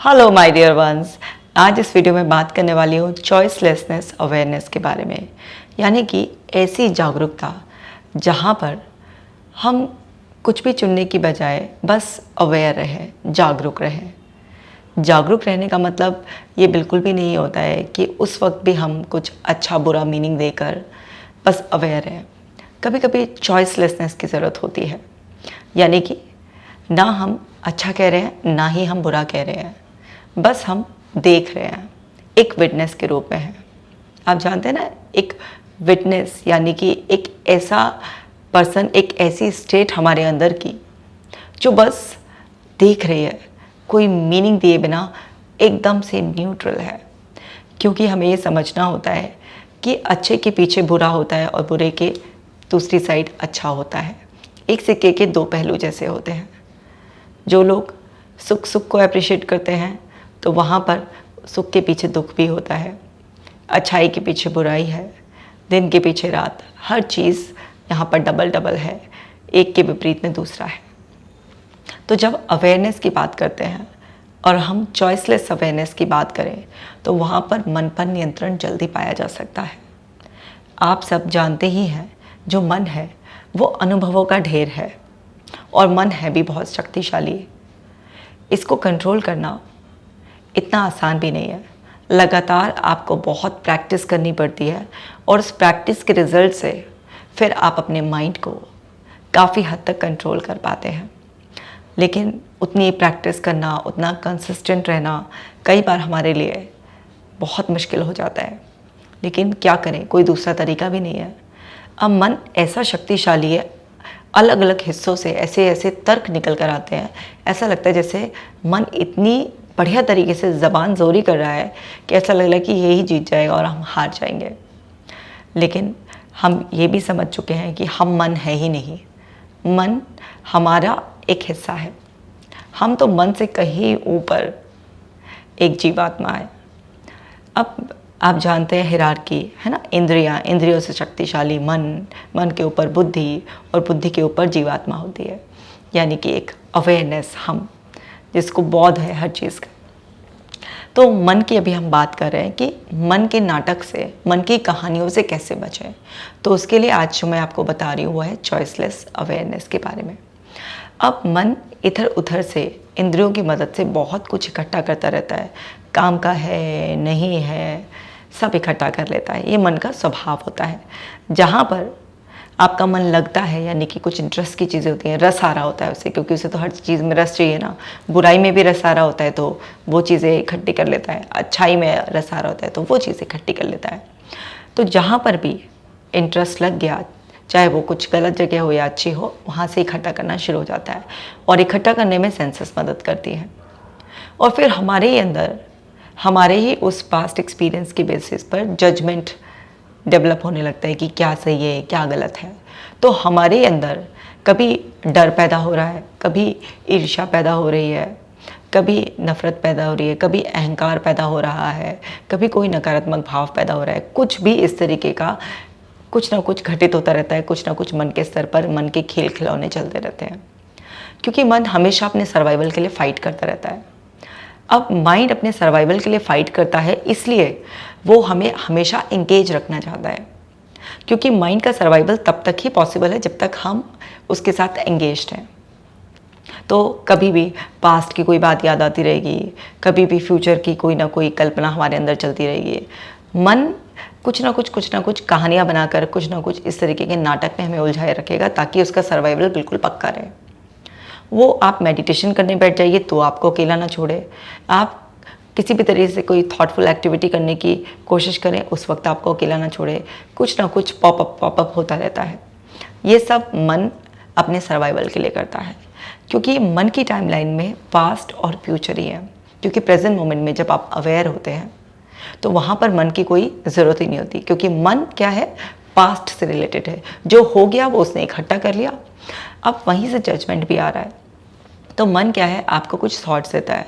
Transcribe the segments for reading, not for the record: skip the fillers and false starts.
Hello my dear ones. आज इस video में बात करने वाली हूँ चॉइसलेसनेस अवेयरनेस के बारे में, यानी कि ऐसी जागरूकता जहाँ पर हम कुछ भी चुनने की बजाय बस अवेयर रहें, जागरूक रहें। जागरूक रहने का मतलब ये बिल्कुल भी नहीं होता है कि उस वक्त भी हम कुछ अच्छा बुरा मीनिंग देकर बस अवेयर हैं। कभी कभी चॉइसलेसनेस की ज़रूरत होती है, यानी कि ना हम अच्छा कह रहे हैं ना ही हम बुरा कह रहे हैं, बस हम देख रहे हैं, एक विटनेस के रूप में है। आप जानते हैं ना, एक विटनेस यानी कि एक ऐसा पर्सन, एक ऐसी स्टेट हमारे अंदर की जो बस देख रही है, कोई मीनिंग दिए बिना एकदम से न्यूट्रल है। क्योंकि हमें ये समझना होता है कि अच्छे के पीछे बुरा होता है और बुरे के दूसरी साइड अच्छा होता है। एक सिक्के के दो पहलू जैसे होते हैं। जो लोग सुख सुख को अप्रिशिएट करते हैं तो वहाँ पर सुख के पीछे दुख भी होता है, अच्छाई के पीछे बुराई है, दिन के पीछे रात, हर चीज़ यहाँ पर डबल डबल है, एक के विपरीत में दूसरा है। तो जब अवेयरनेस की बात करते हैं और हम चॉइसलेस अवेयरनेस की बात करें तो वहाँ पर मन पर नियंत्रण जल्दी पाया जा सकता है। आप सब जानते ही हैं, जो मन है वो अनुभवों का ढेर है और मन है भी बहुत शक्तिशाली। इसको कंट्रोल करना इतना आसान भी नहीं है। लगातार आपको बहुत प्रैक्टिस करनी पड़ती है और उस प्रैक्टिस के रिज़ल्ट से फिर आप अपने माइंड को काफ़ी हद तक कंट्रोल कर पाते हैं। लेकिन उतनी प्रैक्टिस करना, उतना कंसिस्टेंट रहना कई बार हमारे लिए बहुत मुश्किल हो जाता है। लेकिन क्या करें, कोई दूसरा तरीका भी नहीं है। अब मन ऐसा शक्तिशाली है, अलग अलग हिस्सों से ऐसे ऐसे तर्क निकल कर आते हैं। ऐसा लगता है जैसे मन इतनी बढ़िया तरीके से ज़बान ज़ोरी कर रहा है कि ऐसा लग रहा है कि यही जीत जाएगा और हम हार जाएंगे। लेकिन हम ये भी समझ चुके हैं कि हम मन है ही नहीं, मन हमारा एक हिस्सा है। हम तो मन से कहीं ऊपर एक जीवात्मा है। अब आप जानते हैं हिरार्की है ना, इंद्रियों से शक्तिशाली मन, मन के ऊपर बुद्धि और बुद्धि के ऊपर जीवात्मा होती है, यानी कि एक अवेयरनेस, हम जिसको बोध है हर चीज़ का। तो मन की अभी हम बात कर रहे हैं कि मन के नाटक से, मन की कहानियों से कैसे बचें। तो उसके लिए आज जो मैं आपको बता रही हूँ वो है चॉइसलेस अवेयरनेस के बारे में। अब मन इधर उधर से इंद्रियों की मदद से बहुत कुछ इकट्ठा करता रहता है, काम का है नहीं है, सब इकट्ठा कर लेता है। ये मन का स्वभाव होता है। जहाँ पर आपका मन लगता है, यानी कि कुछ इंटरेस्ट की चीज़ें होती हैं, रस आ रहा होता है उसे, क्योंकि उसे तो हर चीज़ में रस चाहिए ना। बुराई में भी रस आ रहा होता है तो वो चीज़ें इकट्ठी कर लेता है, अच्छाई में रस आ रहा होता है तो वो चीज़ें इकट्ठी कर लेता है। तो जहाँ पर भी इंटरेस्ट लग गया, चाहे वो कुछ गलत जगह हो या अच्छी हो, वहाँ से इकट्ठा करना शुरू हो जाता है। और इकट्ठा करने में सेंसेस मदद करती है। और फिर हमारे ही अंदर, हमारे ही उस पास्ट एक्सपीरियंस की बेसिस पर जजमेंट डेवलप होने लगता है कि क्या सही है क्या गलत है। तो हमारे अंदर कभी डर पैदा हो रहा है, कभी ईर्ष्या पैदा हो रही है, कभी नफ़रत पैदा हो रही है, कभी अहंकार पैदा हो रहा है, कभी कोई नकारात्मक भाव पैदा हो रहा है। कुछ भी इस तरीके का कुछ ना कुछ घटित होता रहता है। कुछ ना कुछ मन के स्तर पर मन के खेल खिलौने चलते रहते हैं, क्योंकि मन हमेशा अपने सर्वाइवल के लिए फ़ाइट करता रहता है। अब माइंड अपने सर्वाइवल के लिए फ़ाइट करता है, इसलिए वो हमें हमेशा इंगेज रखना चाहता है। क्योंकि माइंड का सर्वाइवल तब तक ही पॉसिबल है जब तक हम उसके साथ एंगेज्ड हैं। तो कभी भी पास्ट की कोई बात याद आती रहेगी, कभी भी फ्यूचर की कोई ना कोई कल्पना हमारे अंदर चलती रहेगी। मन कुछ ना कुछ कहानियाँ बनाकर, कुछ ना कुछ इस तरीके के नाटक में हमें उलझाए रखेगा ताकि उसका सर्वाइवल बिल्कुल पक्का रहे। वो आप मेडिटेशन करने बैठ जाइए तो आपको अकेला ना छोड़े, आप किसी भी तरीके से कोई थॉटफुल एक्टिविटी करने की कोशिश करें, उस वक्त आपको अकेला ना छोड़े, कुछ ना कुछ पॉपअप होता रहता है। ये सब मन अपने सर्वाइवल के लिए करता है, क्योंकि मन की टाइमलाइन में पास्ट और फ्यूचर ही है। क्योंकि प्रेजेंट मोमेंट में जब आप अवेयर होते हैं तो वहाँ पर मन की कोई ज़रूरत ही नहीं होती, क्योंकि मन क्या है, पास्ट से रिलेटेड है। जो हो गया वो उसने इकट्ठा कर लिया, अब वहीं से जजमेंट भी आ रहा है। तो मन क्या है, आपको कुछ थॉट्स देता है,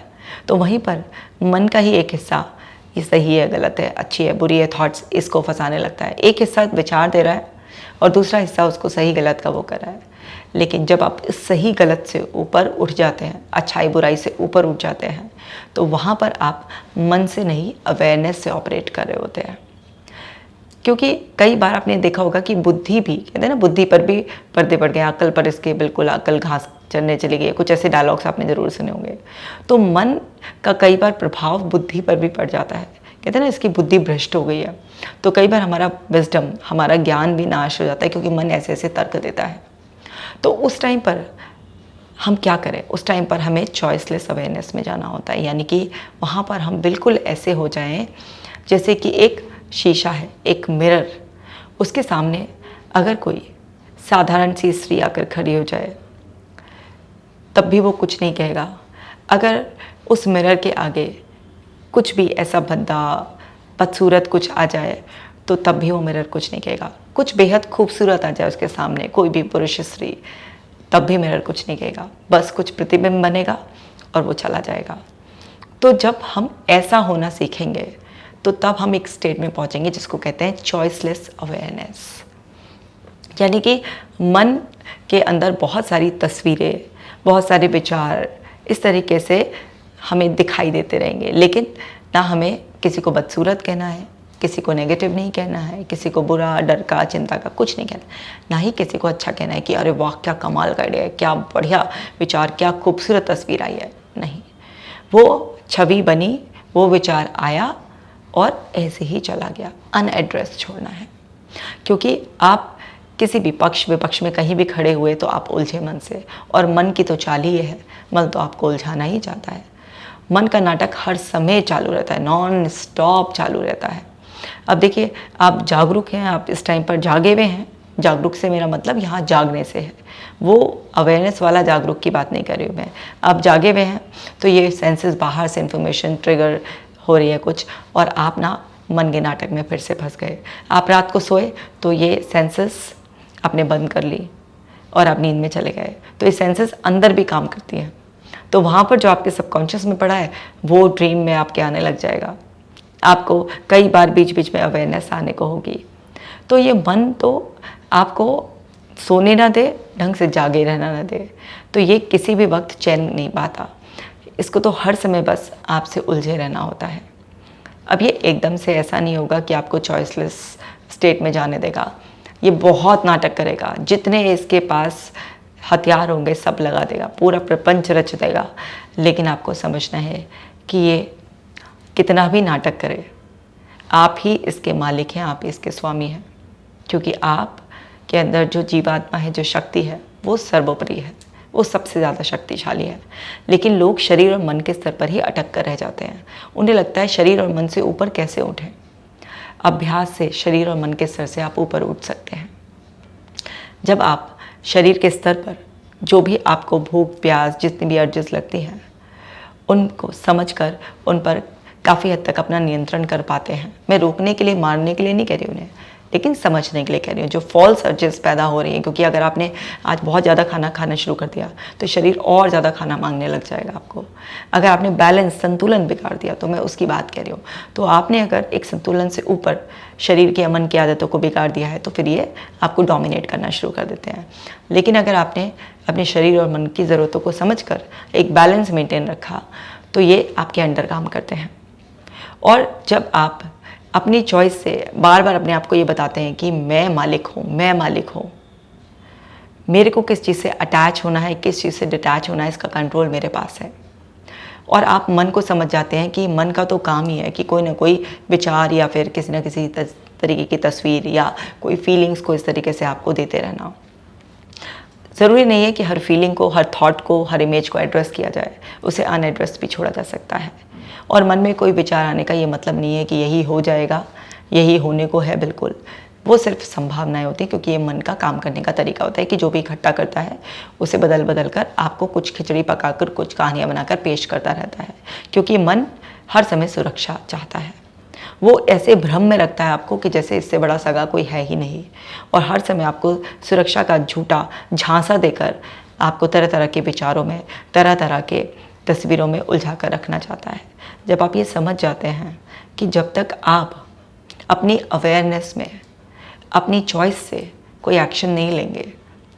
तो वहीं पर मन का ही एक हिस्सा, ये सही है गलत है, अच्छी है बुरी है, थॉट्स इसको फंसाने लगता है। एक हिस्सा विचार दे रहा है और दूसरा हिस्सा उसको सही गलत का वो कर रहा है। लेकिन जब आप इस सही गलत से ऊपर उठ जाते हैं, अच्छाई बुराई से ऊपर उठ जाते हैं, तो वहाँ पर आप मन से नहीं अवेयरनेस से ऑपरेट कर रहे होते हैं। क्योंकि कई बार आपने देखा होगा कि बुद्धि भी, कहते हैं ना, बुद्धि पर भी पर्दे पड़ गए, अक्ल पर इसके बिल्कुल अक्ल घास चरने चली गई, कुछ ऐसे डायलॉग्स आपने ज़रूर सुने होंगे। तो मन का कई बार प्रभाव बुद्धि पर भी पड़ जाता है, कहते हैं ना इसकी बुद्धि भ्रष्ट हो गई है। तो कई बार हमारा विजडम, हमारा ज्ञान भी नाश हो जाता है, क्योंकि मन ऐसे ऐसे तर्क देता है। तो उस टाइम पर हम क्या करें? उस टाइम पर हमें चॉइसलेस अवेयरनेस में जाना होता है, यानी कि वहाँ पर हम बिल्कुल ऐसे हो जाएं जैसे कि एक शीशा है, एक मिरर, उसके सामने अगर कोई साधारण सी स्त्री आकर खड़ी हो जाए तब भी वो कुछ नहीं कहेगा। अगर उस मिरर के आगे कुछ भी ऐसा भद्दा बदसूरत कुछ आ जाए तो तब भी वो मिरर कुछ नहीं कहेगा। कुछ बेहद खूबसूरत आ जाए उसके सामने, कोई भी पुरुष स्त्री, तब भी मिरर कुछ नहीं कहेगा। बस कुछ प्रतिबिंब बनेगा और वो चला जाएगा। तो जब हम ऐसा होना सीखेंगे तो तब हम एक स्टेट में पहुंचेंगे जिसको कहते हैं चॉइसलेस अवेयरनेस। यानी कि मन के अंदर बहुत सारी तस्वीरें, बहुत सारे विचार इस तरीके से हमें दिखाई देते रहेंगे, लेकिन ना हमें किसी को बदसूरत कहना है, किसी को नेगेटिव नहीं कहना है, किसी को बुरा, डर का, चिंता का कुछ नहीं कहना, ना ही किसी को अच्छा कहना है कि अरे वाह क्या कमाल का आइडिया है, क्या बढ़िया विचार, क्या खूबसूरत तस्वीर आई है। नहीं, वो छवि बनी, वो विचार आया और ऐसे ही चला गया, अनएड्रेस छोड़ना है। क्योंकि आप किसी भी पक्ष विपक्ष में कहीं भी खड़े हुए तो आप उलझे मन से, और मन की तो चाल ही है, मन तो आपको उलझाना ही चाहता है। मन का नाटक हर समय चालू रहता है, नॉन स्टॉप चालू रहता है। अब देखिए, आप जागरूक हैं, आप इस टाइम पर जागे हुए हैं। जागरूक से मेरा मतलब यहाँ जागने से है, वो अवेयरनेस वाला जागरूक की बात नहीं कर रही हूँ मैं। आप जागे हुए हैं तो ये सेंसेस बाहर से इंफॉर्मेशन ट्रिगर हो रही है कुछ, और आप ना मन के नाटक में फिर से फंस गए। आप रात को सोए तो ये सेंसेस आपने बंद कर ली और आप नींद में चले गए, तो ये सेंसेस अंदर भी काम करती हैं। तो वहाँ पर जो आपके सबकॉन्शियस में पड़ा है वो ड्रीम में आपके आने लग जाएगा। आपको कई बार बीच बीच में अवेयरनेस आने को होगी। तो ये मन तो आपको सोने ना दे, ढंग से जागे रहना ना दे, तो ये किसी भी वक्त चैन नहीं पाता। इसको तो हर समय बस आपसे उलझे रहना होता है। अब ये एकदम से ऐसा नहीं होगा कि आपको चॉइसलेस स्टेट में जाने देगा। ये बहुत नाटक करेगा, जितने इसके पास हथियार होंगे सब लगा देगा, पूरा प्रपंच रच देगा। लेकिन आपको समझना है कि ये कितना भी नाटक करे, आप ही इसके मालिक हैं, आप ही इसके स्वामी हैं। क्योंकि आप के अंदर जो जीवात्मा है, जो शक्ति है, वो सर्वोपरि है, वो सबसे ज़्यादा शक्तिशाली है। लेकिन लोग शरीर और मन के स्तर पर ही अटक कर रह जाते हैं। उन्हें लगता है शरीर और मन से ऊपर कैसे उठें। अभ्यास से शरीर और मन के स्तर से आप ऊपर उठ सकते हैं। जब आप शरीर के स्तर पर जो भी आपको भूख प्यास जितनी भी अर्जेस लगती हैं, उनको समझकर उन पर काफ़ी हद तक अपना नियंत्रण कर पाते हैं। मैं रोकने के लिए, मारने के लिए नहीं कह रही उन्हें, लेकिन समझने के लिए कह रही हूँ। जो फॉल्स अर्जेस पैदा हो रही हैं, क्योंकि अगर आपने आज बहुत ज़्यादा खाना खाना शुरू कर दिया तो शरीर और ज़्यादा खाना मांगने लग जाएगा आपको। अगर आपने बैलेंस, संतुलन बिगाड़ दिया, तो मैं उसकी बात कह रही हूँ। तो आपने अगर एक संतुलन से ऊपर शरीर के मन की आदतों को बिगाड़ दिया है तो फिर ये आपको डोमिनेट करना शुरू कर देते हैं। लेकिन अगर आपने अपने शरीर और मन की ज़रूरतों को समझकर एक बैलेंस मेंटेन रखा तो ये आपके अंडर काम करते हैं। और जब आप अपनी चॉइस से बार बार अपने आप को ये बताते हैं कि मैं मालिक हूँ, मैं मालिक हूँ, मेरे को किस चीज़ से अटैच होना है, किस चीज़ से डिटैच होना है, इसका कंट्रोल मेरे पास है। और आप मन को समझ जाते हैं कि मन का तो काम ही है कि कोई ना कोई विचार या फिर किसी न किसी तरीके की तस्वीर या कोई फीलिंग्स को इस तरीके से आपको देते रहना। ज़रूरी नहीं है कि हर फीलिंग को, हर थॉट को, हर इमेज को एड्रेस किया जाए, उसे अनएड्रेस भी छोड़ा जा सकता है। और मन में कोई विचार आने का ये मतलब नहीं है कि यही हो जाएगा, यही होने को है। बिल्कुल, वो सिर्फ संभावनाएं होती हैं, क्योंकि ये मन का काम करने का तरीका होता है कि जो भी इकट्ठा करता है उसे बदल बदल कर आपको कुछ खिचड़ी पकाकर, कुछ कहानियाँ बनाकर पेश करता रहता है। क्योंकि मन हर समय सुरक्षा चाहता है। वो ऐसे भ्रम में रखता है आपको कि जैसे इससे बड़ा सगा कोई है ही नहीं, और हर समय आपको सुरक्षा का झूठा झांसा देकर आपको तरह तरह के विचारों में, तरह तरह के तस्वीरों में उलझा कर रखना चाहता है। जब आप ये समझ जाते हैं कि जब तक आप अपनी अवेयरनेस में, अपनी चॉइस से कोई एक्शन नहीं लेंगे,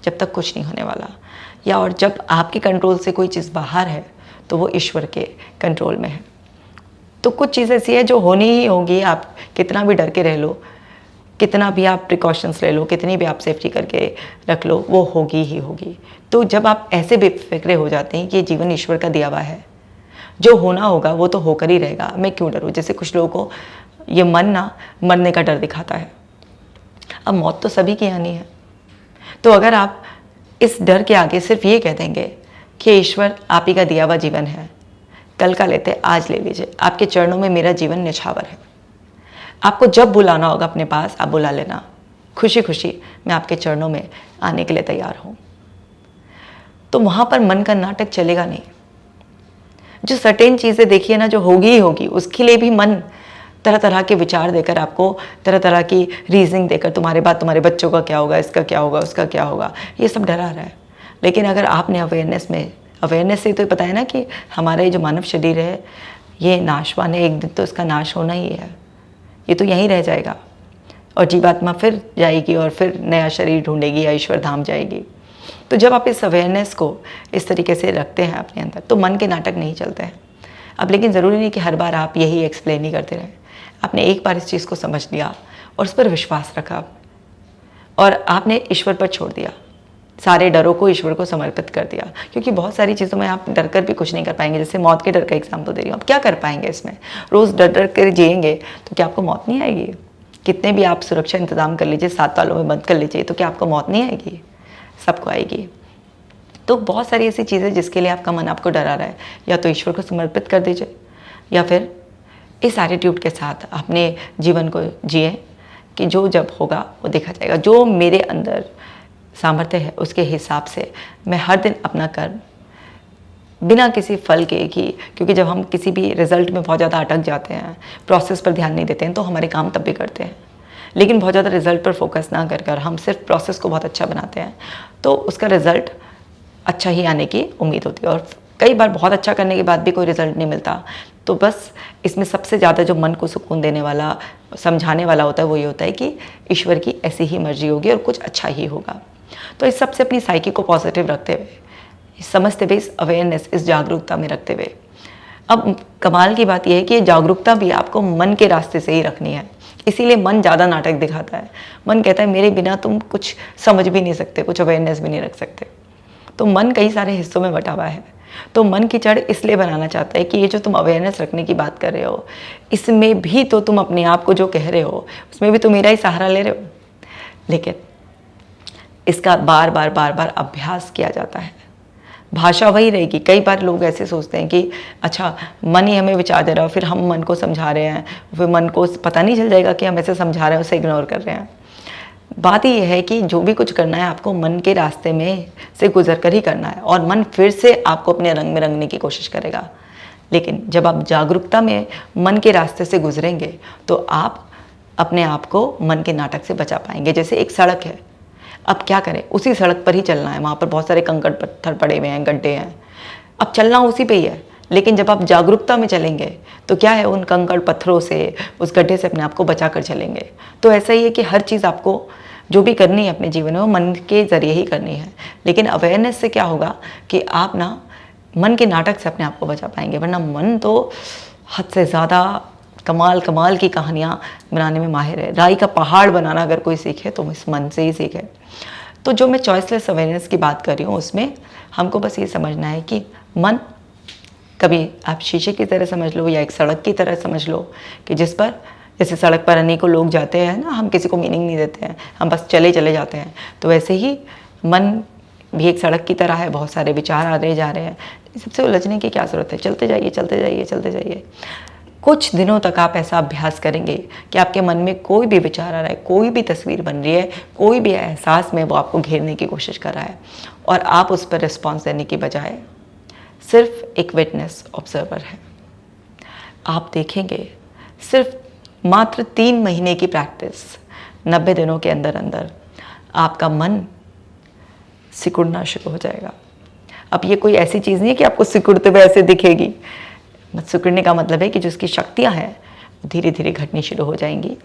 जब तक कुछ नहीं होने वाला। या और जब आपके कंट्रोल से कोई चीज़ बाहर है तो वो ईश्वर के कंट्रोल में है। तो कुछ चीज़ ऐसी है जो होनी ही होगी, आप कितना भी डर के रह लो, कितना भी आप प्रिकॉशंस ले लो, कितनी भी आप सेफ्टी करके रख लो, वो होगी ही होगी। तो जब आप ऐसे बेफिक्रे हो जाते हैं कि जीवन ईश्वर का दिया हुआ है, जो होना होगा वो तो होकर ही रहेगा, मैं क्यों डरूँ। जैसे कुछ लोगों को ये मन ना मरने का डर दिखाता है। अब मौत तो सभी की आनी है, तो अगर आप इस डर के आगे सिर्फ ये कह देंगे कि ईश्वर आप ही का दिया हुआ जीवन है, कल का लेते आज ले लीजिए, आपके चरणों में मेरा जीवन न्यौछावर है, आपको जब बुलाना होगा अपने पास आप बुला लेना, खुशी खुशी मैं आपके चरणों में आने के लिए तैयार हूँ। तो वहाँ पर मन का नाटक चलेगा नहीं। जो सर्टेन चीज़ें देखिए ना, जो होगी ही होगी, उसके लिए भी मन तरह तरह के विचार देकर, आपको तरह तरह की रीजनिंग देकर, तुम्हारे बाद तुम्हारे बच्चों का क्या होगा, इसका क्या होगा, उसका क्या होगा, ये सब डरा रहा है। लेकिन अगर आपने अवेयरनेस से तो पता है ना कि हमारा ये जो मानव शरीर है ये नाशवान है, एक दिन तो इसका नाश होना ही है, ये तो यहीं रह जाएगा और जीवात्मा फिर जाएगी और फिर नया शरीर ढूंढेगी या ईश्वर धाम जाएगी। तो जब आप इस अवेयरनेस को इस तरीके से रखते हैं अपने अंदर, तो मन के नाटक नहीं चलते हैं। अब लेकिन ज़रूरी नहीं कि हर बार आप यही एक्सप्लेन ही करते रहें। आपने एक बार इस चीज़ को समझ लिया और उस पर विश्वास रखा और आपने ईश्वर पर छोड़ दिया, सारे डरों को ईश्वर को समर्पित कर दिया। क्योंकि बहुत सारी चीज़ों में आप डर कर भी कुछ नहीं कर पाएंगे। जैसे मौत के डर का एग्जाम्पल दे रही हूँ, आप क्या कर पाएंगे इसमें? रोज़ डर डर कर जिएंगे तो क्या आपको मौत नहीं आएगी? कितने भी आप सुरक्षा इंतजाम कर लीजिए, 7 तालों में बंद कर लीजिए, तो क्या आपको मौत नहीं आएगी? सबको आएगी। तो बहुत सारी ऐसी चीज़ें जिसके लिए आपका मन आपको डरा रहा है, या तो ईश्वर को समर्पित कर दीजिए या फिर इस एटीट्यूड के साथ अपने जीवन को जिए कि जो जब होगा वो देखा जाएगा। जो मेरे अंदर सामर्थ्य है उसके हिसाब से मैं हर दिन अपना कर्म बिना किसी फल के की, क्योंकि जब हम किसी भी रिजल्ट में बहुत ज़्यादा अटक जाते हैं, प्रोसेस पर ध्यान नहीं देते हैं, तो हमारे काम तब भी करते हैं। लेकिन बहुत ज़्यादा रिजल्ट पर फोकस ना कर हम सिर्फ प्रोसेस को बहुत अच्छा बनाते हैं, तो उसका रिजल्ट अच्छा ही आने की उम्मीद होती है। और कई बार बहुत अच्छा करने के बाद भी कोई रिजल्ट नहीं मिलता, तो बस इसमें सबसे ज़्यादा जो मन को सुकून देने वाला, समझाने वाला होता है, वो ये होता है कि ईश्वर की ऐसी ही मर्जी होगी और कुछ अच्छा ही होगा। तो इस सबसे अपनी साइकी को पॉजिटिव रखते हुए, समझते हुए, इस अवेयरनेस, इस जागरूकता में रखते हुए, अब कमाल की बात यह है कि ये जागरूकता भी आपको मन के रास्ते से ही रखनी है। इसीलिए मन ज़्यादा नाटक दिखाता है। मन कहता है मेरे बिना तुम कुछ समझ भी नहीं सकते, कुछ अवेयरनेस भी नहीं रख सकते। तो मन कई सारे हिस्सों में बटा हुआ है। तो मन की जड़ इसलिए बनाना चाहता है कि ये जो तुम अवेयरनेस रखने की बात कर रहे हो, इसमें भी तो तुम अपने आप को जो कह रहे हो, उसमें भी तो मेरा ही सहारा ले रहे हो। लेकिन इसका बार बार अभ्यास किया जाता है। भाषा वही रहेगी। कई बार लोग ऐसे सोचते हैं कि अच्छा मन ही हमें विचार दे रहा है, फिर हम मन को समझा रहे हैं, फिर मन को पता नहीं चल जाएगा कि हम ऐसे समझा रहे हैं, उसे इग्नोर कर रहे हैं। बात ही यह है कि जो भी कुछ करना है आपको मन के रास्ते में से गुजर कर ही करना है, और मन फिर से आपको अपने रंग में रंगने की कोशिश करेगा। लेकिन जब आप जागरूकता में मन के रास्ते से गुजरेंगे तो आप अपने आप को मन के नाटक से बचा पाएंगे। जैसे एक सड़क है, अब क्या करें, उसी सड़क पर ही चलना है, वहाँ पर बहुत सारे कंकड़ पत्थर पड़े हुए हैं, गड्ढे हैं, अब चलना उसी पे ही है। लेकिन जब आप जागरूकता में चलेंगे तो क्या है, उन कंकड़ पत्थरों से, उस गड्ढे से अपने आप को बचा कर चलेंगे। तो ऐसा ही है कि हर चीज़ आपको जो भी करनी है अपने जीवन में वो मन के ज़रिए ही करनी है। लेकिन अवेयरनेस से क्या होगा कि आप ना मन के नाटक से अपने आप को बचा पाएंगे। वरना मन तो हद से ज़्यादा कमाल की कहानियाँ बनाने में माहिर है। राई का पहाड़ बनाना अगर कोई सीखे तो इस मन से ही सीखे। तो जो मैं चॉइसलेस अवेयरनेस की बात कर रही हूँ, उसमें हमको बस ये समझना है कि मन कभी आप शीशे की तरह समझ लो या एक सड़क की तरह समझ लो कि जिस पर, जैसे सड़क पर अनेकों लोग जाते हैं ना, हम किसी को मीनिंग नहीं देते हैं, हम बस चले जाते हैं। तो वैसे ही मन भी एक सड़क की तरह है, बहुत सारे विचार आ रहे जा रहे हैं, सबसे उलझने की क्या ज़रूरत है। चलते जाइए। कुछ दिनों तक आप ऐसा अभ्यास करेंगे कि आपके मन में कोई भी विचार आ रहा है, कोई भी तस्वीर बन रही है, कोई भी एहसास में वो आपको घेरने की कोशिश कर रहा है, और आप उस पर रिस्पॉन्स देने की बजाय सिर्फ एक विटनेस, ऑब्जर्वर है। आप देखेंगे सिर्फ मात्र 3 महीने की प्रैक्टिस, 90 दिनों के अंदर आपका मन सिकुड़ना शुरू हो जाएगा। अब ये कोई ऐसी चीज़ नहीं है कि आपको सिकुड़ते हुए ऐसे दिखेगी। सिकुड़ने का मतलब है कि जो उसकी शक्तियाँ हैं धीरे धीरे घटनी शुरू हो जाएंगी।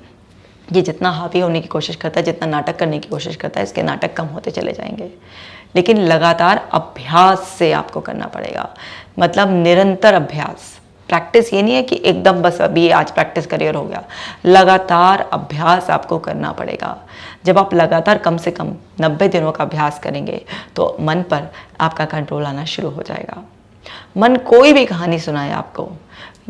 ये जितना हावी होने की कोशिश करता है, जितना नाटक करने की कोशिश करता है, इसके नाटक कम होते चले जाएंगे। लेकिन लगातार अभ्यास से आपको करना पड़ेगा, मतलब निरंतर अभ्यास। प्रैक्टिस ये नहीं है कि एकदम बस अभी आज प्रैक्टिस करियर हो गया, लगातार अभ्यास आपको करना पड़ेगा। जब आप लगातार कम से कम 90 दिनों का अभ्यास करेंगे तो मन पर आपका कंट्रोल आना शुरू हो जाएगा। मन कोई भी कहानी सुनाए आपको,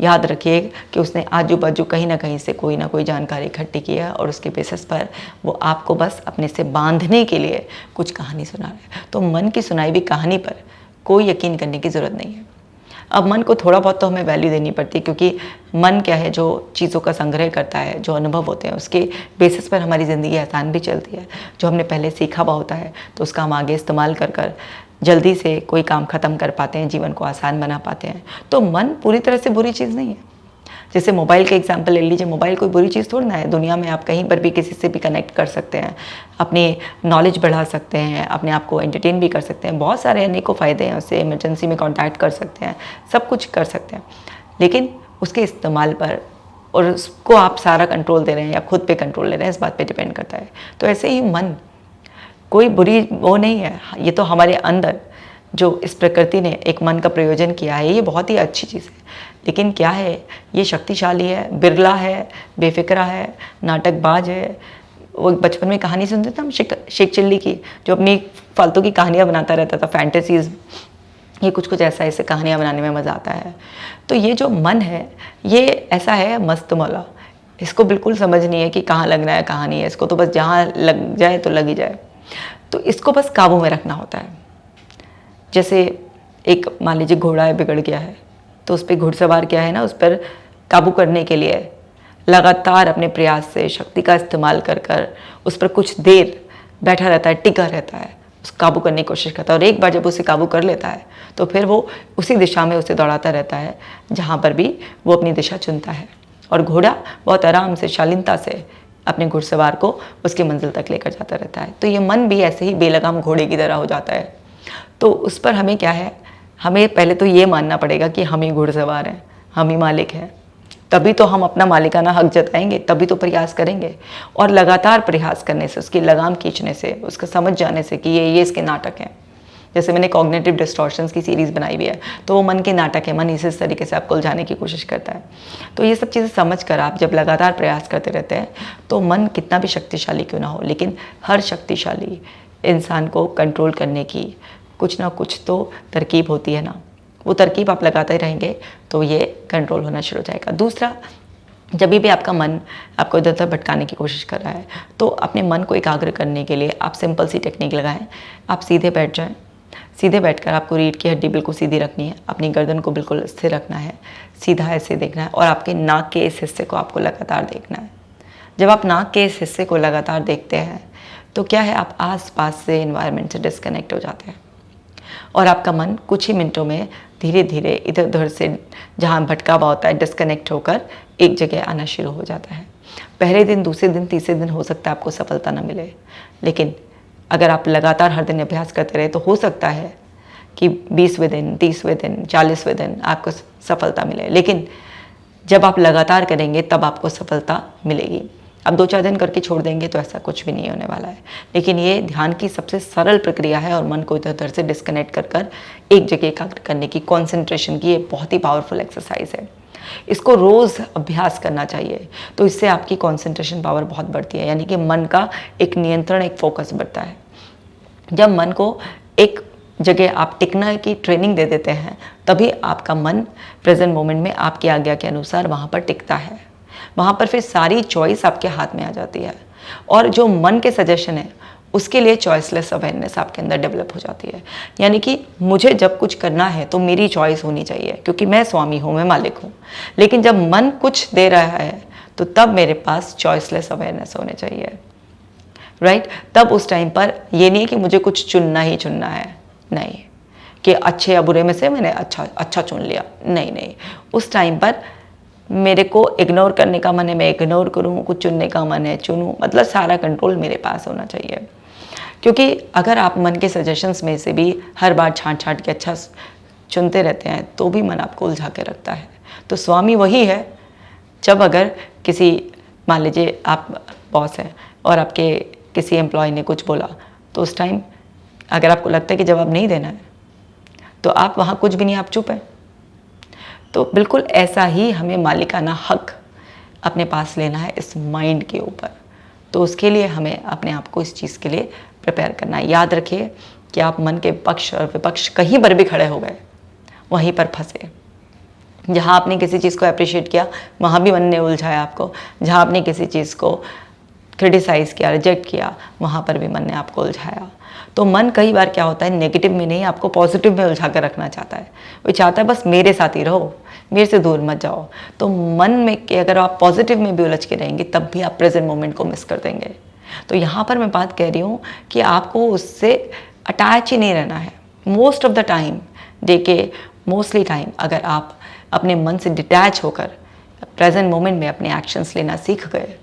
याद रखिए कि उसने आजू बाजू कहीं ना कहीं से कोई ना कोई जानकारी इकट्ठी की है और उसके बेसिस पर वो आपको बस अपने से बांधने के लिए कुछ कहानी सुना रहा है। तो मन की सुनाई हुई कहानी पर कोई यकीन करने की ज़रूरत नहीं है। अब मन को थोड़ा बहुत तो हमें वैल्यू देनी पड़ती है, क्योंकि मन क्या है, जो चीज़ों का संग्रह करता है, जो अनुभव होते हैं उसके बेसिस पर हमारी ज़िंदगी आसान भी चलती है। जो हमने पहले सीखा हुआ होता है तो उसका हम आगे इस्तेमाल कर कर जल्दी से कोई काम ख़त्म कर पाते हैं, जीवन को आसान बना पाते हैं। तो मन पूरी तरह से बुरी चीज़ नहीं है। जैसे मोबाइल के एग्जांपल ले लीजिए, मोबाइल कोई बुरी चीज़ थोड़ी ना है। दुनिया में आप कहीं पर भी किसी से भी कनेक्ट कर सकते हैं, अपनी नॉलेज बढ़ा सकते हैं, अपने आप को एंटरटेन भी कर सकते हैं, बहुत सारे अनेकों फ़ायदे हैं उससे। इमरजेंसी में कॉन्टैक्ट कर सकते हैं, सब कुछ कर सकते हैं। लेकिन उसके इस्तेमाल पर और उसको आप सारा कंट्रोल दे रहे हैं या खुद पे कंट्रोल ले रहे हैं, इस बात पे डिपेंड करता है। तो ऐसे ही मन कोई बुरी वो नहीं है, ये तो हमारे अंदर जो इस प्रकृति ने एक मन का प्रयोजन किया है, ये बहुत ही अच्छी चीज़ है। लेकिन क्या है, ये शक्तिशाली है, बिरला है, बेफिक्रा है, नाटकबाज है। वो बचपन में कहानी सुनते थे हम शेख चिल्ली की, जो अपनी फालतू की कहानियाँ बनाता रहता था, फैंटेसीज, ये कुछ ऐसा, ऐसे कहानियाँ बनाने में मज़ा आता है। तो ये जो मन है ये ऐसा है मस्त मौला, इसको बिल्कुल समझ नहीं है कि कहाँ लगना है कहाँ नहीं है। इसको तो बस जहाँ लग जाए तो लग ही जाए। तो इसको बस काबू में रखना होता है। जैसे एक मान लीजिए घोड़ा है, बिगड़ गया है, तो उस पर घुड़सवार क्या है ना, उस पर काबू करने के लिए लगातार अपने प्रयास से शक्ति का इस्तेमाल कर कर उस पर कुछ देर बैठा रहता है, टिका रहता है, उस काबू करने की कोशिश करता है। और एक बार जब उसे काबू कर लेता है तो फिर वो उसी दिशा में उसे दौड़ाता रहता है जहाँ पर भी वो अपनी दिशा चुनता है। और घोड़ा बहुत आराम से, शालीनता से अपने घुड़सवार को उसकी मंजिल तक लेकर जाता रहता है। तो ये मन भी ऐसे ही बेलगाम घोड़े की तरह हो जाता है। तो उस पर हमें क्या है, हमें पहले तो ये मानना पड़ेगा कि हम ही घुड़सवार हैं, हम ही मालिक हैं। तभी तो हम अपना मालिकाना हक जताएंगे, तभी तो प्रयास करेंगे। और लगातार प्रयास करने से, उसकी लगाम खींचने से, उसका समझ जाने से कि ये इसके नाटक हैं। जैसे मैंने कॉग्निटिव डिस्टॉर्शंस की सीरीज़ बनाई हुई है, तो वो मन के नाटक है, मन इस तरीके से आपको उलझाने की कोशिश करता है। तो ये सब चीज़ें समझ कर आप जब लगातार प्रयास करते रहते हैं तो मन कितना भी शक्तिशाली क्यों ना हो, लेकिन हर शक्तिशाली इंसान को कंट्रोल करने की कुछ ना कुछ तो तरकीब होती है ना। वो तरकीब आप लगाते रहेंगे तो ये कंट्रोल होना शुरू हो जाएगा। दूसरा, जब भी आपका मन आपको इधर उधर भटकाने की कोशिश कर रहा है तो अपने मन को एकाग्र करने के लिए आप सिंपल सी टेक्निक लगाएं। आप सीधे बैठ जाएं। सीधे बैठकर आपको रीढ़ की हड्डी बिल्कुल सीधी रखनी है, अपनी गर्दन को बिल्कुल स्थिर रखना है, सीधा ऐसे देखना है और आपके नाक के इस हिस्से को आपको लगातार देखना है। जब आप नाक के इस हिस्से को लगातार देखते हैं तो क्या है, आप आसपास से एनवायरनमेंट से डिस्कनेक्ट हो जाते हैं और आपका मन कुछ ही मिनटों में धीरे धीरे इधर उधर से जहाँ भटका हुआ होता है डिस्कनेक्ट होकर एक जगह आना शुरू हो जाता है। पहले दिन, दूसरे दिन, तीसरे दिन हो सकता है आपको सफलता न मिले, लेकिन अगर आप लगातार हर दिन अभ्यास करते रहे तो हो सकता है कि 20वें दिन, 30वें दिन, 40वें दिन आपको सफलता मिले। लेकिन जब आप लगातार करेंगे तब आपको सफलता मिलेगी। अब 2-4 दिन करके छोड़ देंगे तो ऐसा कुछ भी नहीं होने वाला है। लेकिन ये ध्यान की सबसे सरल प्रक्रिया है और मन को इधर उधर से डिस्कनेक्ट कर कर एक जगह एकाग्र करने की, कॉन्सेंट्रेशन की, ये बहुत ही पावरफुल एक्सरसाइज है। इसको रोज़ अभ्यास करना चाहिए, तो इससे आपकी कॉन्सेंट्रेशन पावर बहुत बढ़ती है, यानी कि मन का एक नियंत्रण, एक फोकस बढ़ता है। जब मन को एक जगह आप टिकने की ट्रेनिंग दे देते हैं तभी आपका मन प्रेजेंट मोमेंट में आपकी आज्ञा के अनुसार वहाँ पर टिकता है। वहाँ पर फिर सारी चॉइस आपके हाथ में आ जाती है और जो मन के सजेशन है उसके लिए चॉइसलेस अवेयरनेस आपके अंदर डेवलप हो जाती है। यानी कि मुझे जब कुछ करना है तो मेरी चॉइस होनी चाहिए, क्योंकि मैं स्वामी हूँ, मैं मालिक हूँ। लेकिन जब मन कुछ दे रहा है तो तब मेरे पास चॉइसलेस अवेयरनेस होने चाहिए, राइट। तब उस टाइम पर ये नहीं कि मुझे कुछ चुनना ही चुनना है, नहीं, कि अच्छे या बुरे में से मैंने अच्छा चुन लिया, नहीं। उस टाइम पर मेरे को इग्नोर करने का मन है, मैं इग्नोर करूँ, कुछ चुनने का मन है, चुनूँ, मतलब सारा कंट्रोल मेरे पास होना चाहिए। क्योंकि अगर आप मन के सजेशंस में से भी हर बार छांट के अच्छा चुनते रहते हैं तो भी मन आपको उलझा के रखता है। तो स्वामी वही है जब अगर किसी, मान लीजिए आप बॉस है और आपके किसी एम्प्लॉय ने कुछ बोला, तो उस टाइम अगर आपको लगता है कि जवाब नहीं देना है तो आप वहाँ कुछ भी नहीं, आप चुप हैं। तो बिल्कुल ऐसा ही हमें मालिकाना हक अपने पास लेना है इस माइंड के ऊपर। तो उसके लिए हमें अपने आप को इस चीज़ के लिए प्रिपेयर करना है। याद रखिए कि आप मन के पक्ष और विपक्ष कहीं पर भी खड़े हो गए, वहीं पर फंसे। जहाँ आपने किसी चीज़ को अप्रिशिएट किया वहाँ भी मन ने उलझाया आपको, जहाँ आपने किसी चीज़ को क्रिटिसाइज़ किया, रिजेक्ट किया, वहाँ पर भी मन ने आपको उलझाया। तो मन कई बार क्या होता है, नेगेटिव में नहीं, आपको पॉजिटिव में उलझा कर रखना चाहता है। वो चाहता है बस मेरे साथ ही रहो, मेरे से दूर मत जाओ। तो मन में कि अगर आप पॉजिटिव में भी उलझ के रहेंगे तब भी आप प्रेजेंट मोमेंट को मिस कर देंगे। तो यहाँ पर मैं बात कह रही हूँ कि आपको उससे अटैच ही नहीं रहना है। मोस्ट ऑफ द टाइम, देखिए मोस्टली टाइम अगर आप अपने मन से डिटैच होकर प्रेजेंट मोमेंट में अपने एक्शंस लेना सीख गए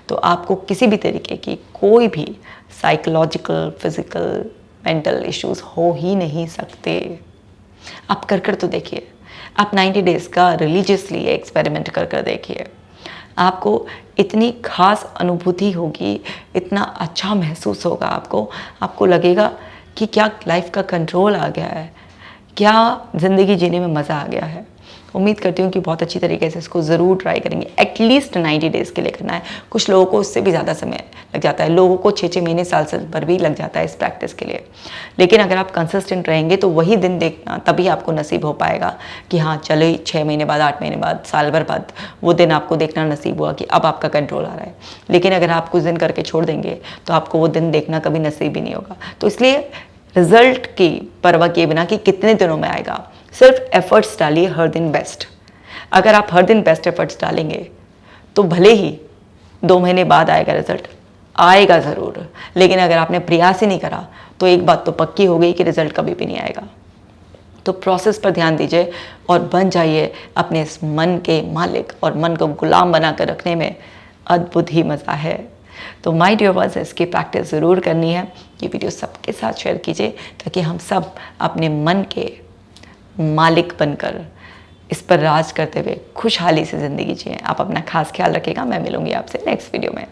तो आपको किसी भी तरीके की कोई भी साइकोलॉजिकल, फिजिकल, मेंटल इश्यूज हो ही नहीं सकते। आप कर तो देखिए, आप 90 डेज़ का रिलीजियसली एक्सपेरिमेंट कर देखिए, आपको इतनी खास अनुभूति होगी, इतना अच्छा महसूस होगा आपको लगेगा कि क्या लाइफ का कंट्रोल आ गया है, क्या ज़िंदगी जीने में मज़ा आ गया है। उम्मीद करती हूँ कि बहुत अच्छी तरीके से इसको ज़रूर ट्राई करेंगे। एटलीस्ट 90 डेज़ के लिए करना है। कुछ लोगों को उससे भी ज़्यादा समय लग जाता है, लोगों को 6-6 महीने, साल भर भी लग जाता है इस प्रैक्टिस के लिए। लेकिन अगर आप कंसिस्टेंट रहेंगे तो वही दिन देखना, तभी आपको नसीब हो पाएगा कि हाँ चलो 6 महीने बाद, 8 महीने बाद, साल भर बाद वो दिन आपको देखना नसीब हुआ कि अब आपका कंट्रोल आ रहा है। लेकिन अगर आप कुछ दिन करके छोड़ देंगे तो आपको वो दिन देखना कभी नसीब ही नहीं होगा। तो इसलिए रिजल्ट की परवाह किए बिना कि कितने दिनों में आएगा, सिर्फ एफर्ट्स डालिए हर दिन बेस्ट। अगर आप हर दिन बेस्ट एफर्ट्स डालेंगे तो भले ही 2 महीने बाद आएगा रिजल्ट, आएगा ज़रूर। लेकिन अगर आपने प्रयास ही नहीं करा तो एक बात तो पक्की हो गई कि रिजल्ट कभी भी नहीं आएगा। तो प्रोसेस पर ध्यान दीजिए और बन जाइए अपने इस मन के मालिक, और मन को गुलाम बना कर रखने में अद्भुत ही मज़ा है। तो माय डियर वंस, इसकी प्रैक्टिस ज़रूर करनी है। ये वीडियो सबके साथ शेयर कीजिए ताकि हम सब अपने मन के मालिक बनकर इस पर राज करते हुए खुशहाली से ज़िंदगी जिए। आप अपना खास ख्याल रखिएगा। मैं मिलूंगी आपसे नेक्स्ट वीडियो में।